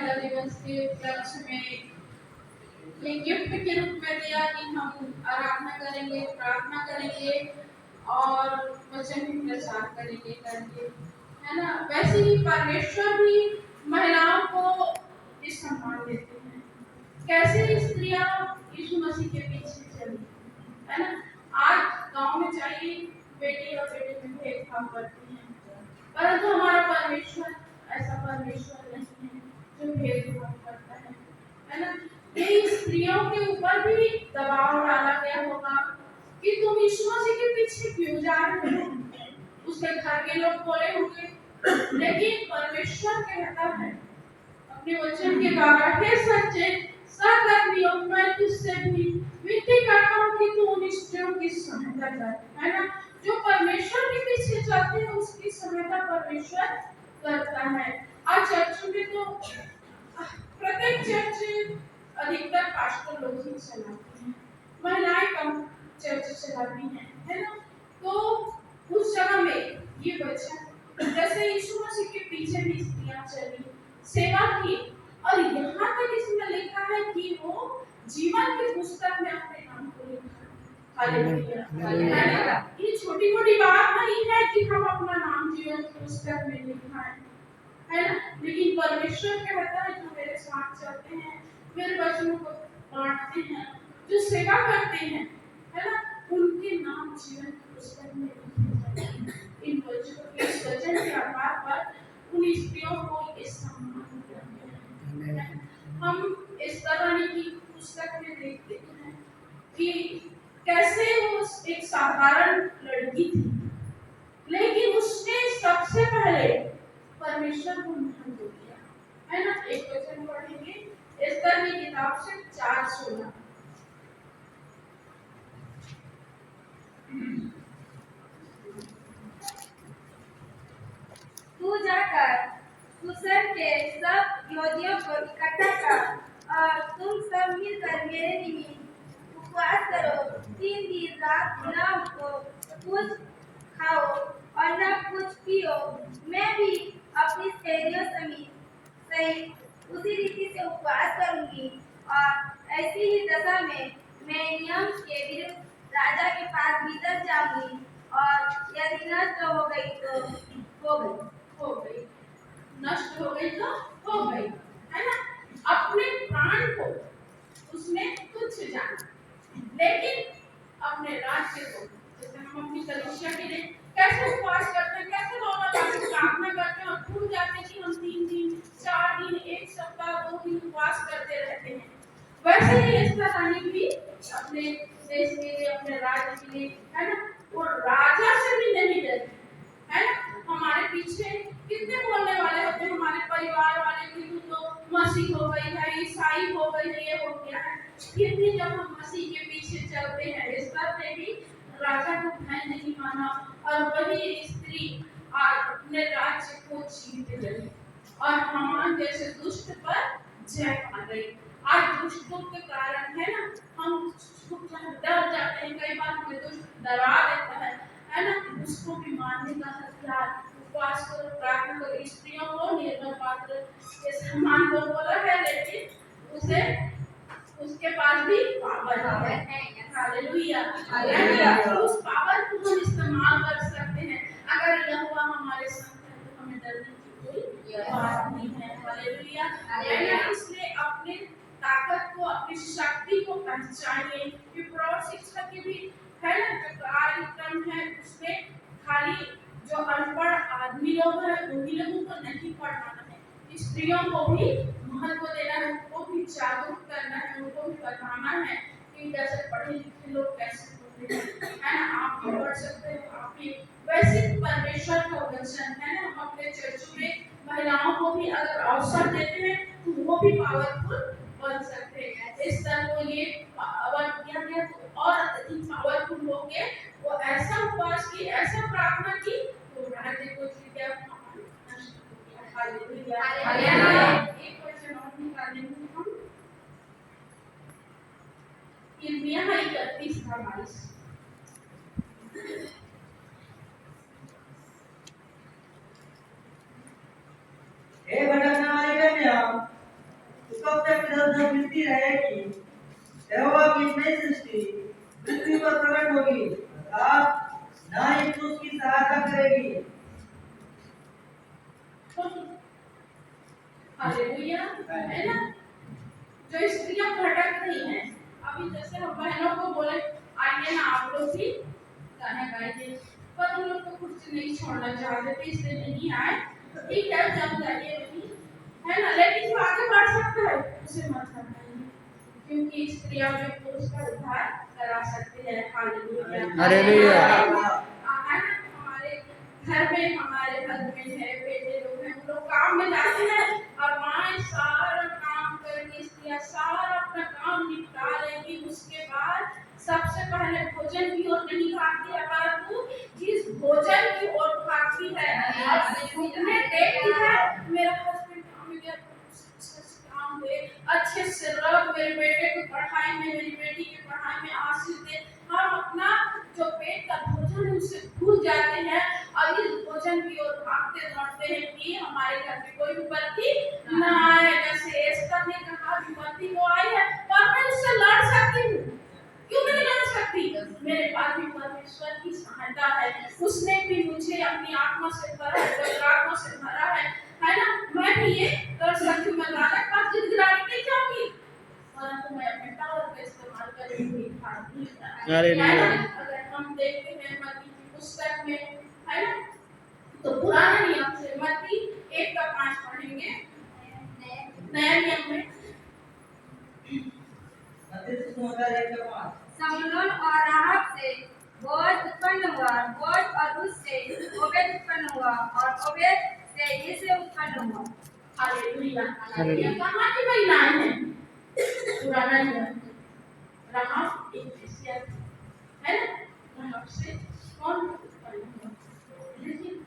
महिला दिवस के उपलक्ष्य में ये गिफ्ट के रूप में दिया कि हम आराधना करेंगे, प्रार्थना करेंगे और वचन भी प्रचार करेंगे करके, है ना। वैसे ही परमेश्वर भी महिलाओं को इस सम्मान देते हैं। कैसे स्त्रियां यीशु मसीह के पीछे चली, है ना। आज गांव में चाहिए बेटी और बेटे में भेदभाव करती हैं, परंतु हमारा परमेश्वर ऐसा परमेश्वर नहीं है जो भेदभाव करता है ना। ये स्त्रियों के ऊपर भी दबाव डाला गया होगा कि तुम यीशु मसीह के पीछे क्यों जा रहे हो। उसके घर के लोग बोले होंगे, लेकिन परमेश्वर कहता है अपने वचन के द्वारा, हे सच्चे सहकर्मियों, मैं तुझसे भी विनती करता हूँ कि तू उन स्त्रियों की सहायता कर, है ना। जो परमेश्वर के पीछे चलते हैं उसकी सहायता परमेश्वर करता है। आज चर्च में तो प्रत्येक चर्च अधिकतर पास्टर लोग ही चलाते हैं, महिलाएं कम चर्च चलाती हैं, है ना। तो उस जगह में ये वचन जैसे यीशु मसीह के पीछे भी स्त्रियां चली, सेवा की, और यहाँ तक इसमें लिखा है कि वो जीवन की पुस्तक में अपने नाम को लिखा। हालेलुया। ये छोटी मोटी बात नहीं है कि हम अपना नाम जीवन की पुस्तक में लिखाएं, है ना। लेकिन परमेश्वर कहता है जो मेरे साथ चलते हैं, मेरे वचनों को बांटते हैं, जो सेवा करते हैं, है ना, उनके नाम जीवन की पुस्तक में लिखे जाते हैं। इन वचन के आधार पर उन स्त्रियों को इस सम्मान दिया गया है। हम इस तरह की पुस्तक में देखते हैं कि कैसे वो एक साधारण लड़की थी, लेकिन उसने सबसे पहले परमेश्वर को महत्व दिया, है ना। एक वचन पढ़ेंगे एस्तर की किताब से 4:16। तू जाकर सुसन के सब यहूदियों को इकट्ठा कर और तुम सब मिलकर मेरे निमित्त उपवास करो। 3 दिन रात न उठो, कुछ खाओ और न कुछ पियो। मैं भी अपनी सहेलियों सहित उसी रीति से उपवास करूंगी, और ऐसी ही दशा में मैं नियम के विरुद्ध राजा के पास भीतर जाऊंगी, और यदि नष्ट हो गई तो हो गई, नष्ट हो गई तो हो गई, है ना। अपने प्राण को उसने तुच्छ जाना, लेकिन अपने राज्य को, जैसे हम अपनी कलीसिया के लिए कैसे उपवास करते हैं, कैसे रोना गाते प्रार्थना करते हैं और भूल जाते हैं कि हम 3 दिन 4 दिन 1 सप्ताह 2 दिन उपवास करते रहते हैं, वैसे ही इस तरह भी अपने देश के लिए, अपने राज्य के लिए, है ना, वो राजा से भी नहीं डरते, है ना। हमारे पीछे कितने बोलने वाले होते हैं, हमारे परिवार वाले कि तू तो मसीह हो गई है, ईसाई हो गई है, ये हो गया है। कितनी जब हम मसीह के पीछे चलते हैं, इस तरह से भी राजा को भय नहीं माना, और वही स्त्री अपने राज्य को जीत गई और हामान जैसे दुष्ट पर जय पा गई। आज दुष्टों के कारण, है ना, हम डर जाते हैं, कई बार हमें दुष्ट डरा देता है ना, उसको भी मारने का हथियार उपवास करो, प्रार्थना करो। स्त्रियों को निर्भर पात्र के समान को बोला है, लेकिन उसे उसके पास भी पावर है। Hallelujah, hallelujah. उस पावर को हम इस्तेमाल कर सकते हैं। अगर यहोवा हमारे साथ है तो हमें डरने की कोई बात नहीं है। हालेलुया। इसलिए अपने ताकत को, अपनी शक्ति को पहचानिए। कि प्रौढ़ शिक्षा की भी, है ना, जो कार्यक्रम है उसमें खाली जो अनपढ़ आदमी लोग हैं उन्हीं लोगों को नहीं पढ़ाना है, स्त्रियों को भी महत्व देना है, उनको भी जागरूक करना है, उनको भी बताना है कि कैसे पढ़े लिखे लोग कैसे होते हैं, है ना। आप भी पढ़ सकते हो, आप भी वैसे परमेश्वर का वचन, है ना। हम अपने चर्च में महिलाओं को भी अगर अवसर देते हैं तो वो भी पावरफुल बन सकते हैं। इस तरह को ये पावर किया गया और अधिक पावरफुल हो गए। वो ऐसा उपवास की, ऐसा प्रार्थना की तो राज्य को जीत गया, नष्ट हो गया। Hallelujah, hallelujah. एक वचन और निकालेंगे हम, यिर्मयाह 31:22। हे भटकने वाली कन्या, सदा मिलती रहेगी। यहोवा की नई सृष्टि पृथ्वी पर प्रकट होगी, अर्थात नारी पुरुष की सहायता करेगी। हालेलुया, है ना। जो स्त्रियां भटक रही हैं, अभी जैसे हम बहनों को बोले आइए ना आप लोग भी गाना गाइए, पर उन लोग को कुछ नहीं छोड़ना चाहते थे, इसलिए नहीं आए। ठीक है, जब जाइए भी, है ना, लेकिन जो आगे बढ़ सकता है उसे मत हटाइए, क्योंकि स्त्रियां भी पुरुष का उद्धार करा सकती है। Hallelujah, hallelujah. हमारे घर में हमारे हस्बैंड है, बेटे लोग हैं, वो लोग काम में जाते हैं और माँ सारा काम करके स्त्रियां सारा अपना काम निपटा लेंगी, उसके बाद सबसे पहले भोजन की ओर नहीं भागती है, परंतु जिस भोजन की ओर भागती है और उन्हें देखती है मेरा हस्बैंड काम में गया, काम दे, अच्छे से रख, मेरे बेटे को पढ़ाई में, मेरी बेटी की पढ़ाई में आशीष दे। हम अपना जो पेट का भोजन है उसे भूल जाते हैं और इस भोजन की ओर भागते दौड़ते हैं कि हमारे घर में कोई विपत्ति न आए। जैसे एस्तर ने कहा विपत्ति तो आई है पर मैं उससे लड़ सकती हूँ, क्यों नहीं लड़ सकती? मेरे पास भी परमेश्वर की सहायता है, उसने भी मुझे अपनी आत्मा से भरा है, पवित्र आत्मा से भरा है ना, मैं भी ये कर सकती हूँ। मैं राजा के पास गिड़गिड़ाने नहीं जाऊंगी, परंतु मैं अपने टावर का इस्तेमाल करूंगी। हालेलुया। अगर हम देखते हैं मत्ती की पुस्तक में, है ना, तो पुराने नियम से मत्ती 1:5 पढ़ेंगे, नया नियम में समुनोन और राहब से बोअज उत्पन्न हुआ, बोअज और रूत से ओबेद उत्पन्न हुआ और ओबेद से यिशै उत्पन्न हुआ। हालेलुया। ये कहाँ की महिलाएं हैं? पुराना नियम। राहब एक वेश्या थी,